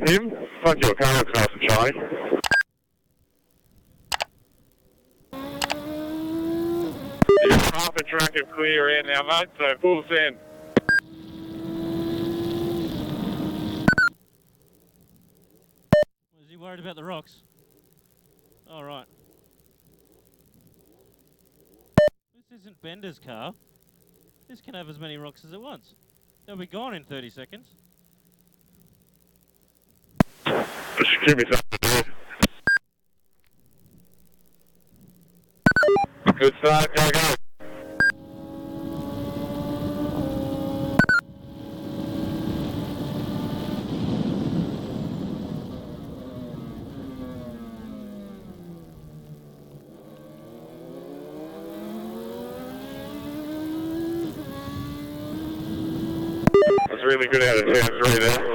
him. Fuck your car, it's nice and shiny. You're half a track of clear air now, mate, so full send. Was he worried about the rocks? All right. This isn't Bender's car. This can have as many rocks as it wants. They'll be gone in 30 seconds. Just give me something to do. Good start, go, go. That's really good out of 10 3 there.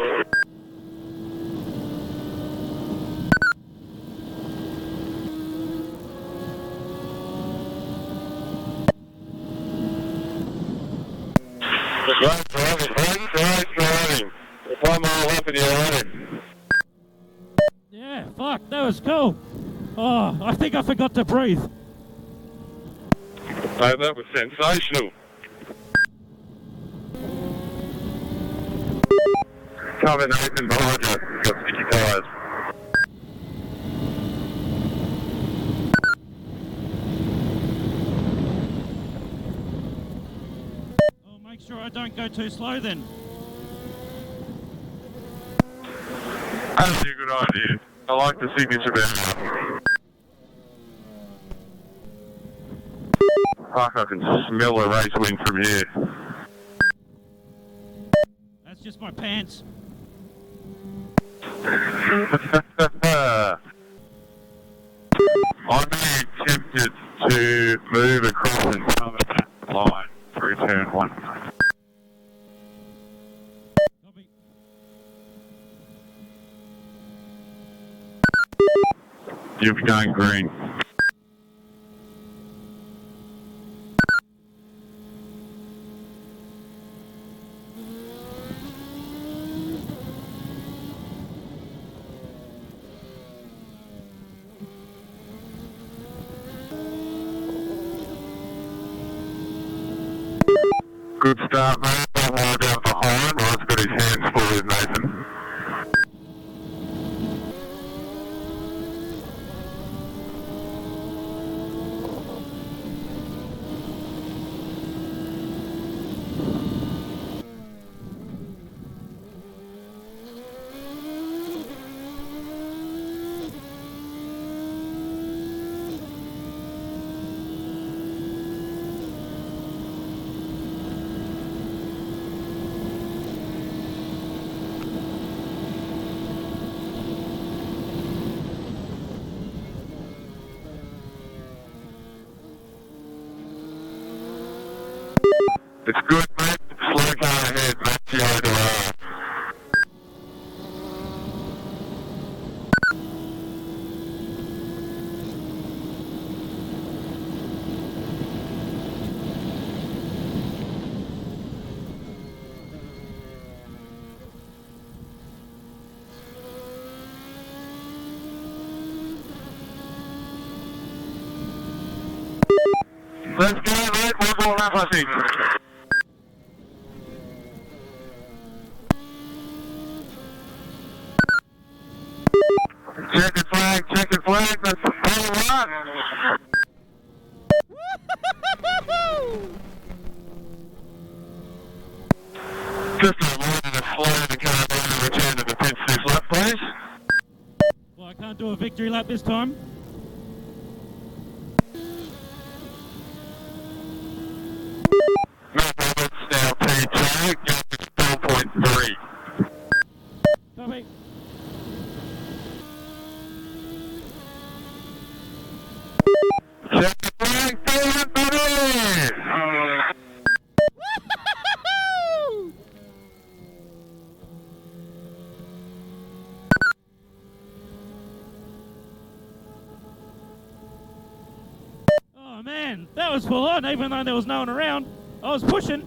Great driving, mate. Great driving. If I'm all up and you're on it. Yeah, fuck, that was cool. Oh, I think I forgot to breathe. Mate, that was sensational. Cover Nathan behind you. Got sticky tyres. Make sure I don't go too slow then. That's a good idea. I like the signature better. Fuck, I can smell the race wind from here. That's just my pants. I'm being tempted to move across and cover that line through turn 1. Copy. You'll be going green. Good start, mate. Don't worry about behind. Ross got his hands full with Nathan. It's good, mate. Slow car ahead, mate. You know the way. Let's go, mate. One more lap, I think. Checkered flag, that's the whole run. Just a reminder to slow the car down and return to the pits this lap, please. Well, I can't do a victory lap this time. Matt Roberts now P2, gap 4.3. Copy. Check the flag, David, buddy! Oh man, that was full on, even though there was no one around. I was pushing.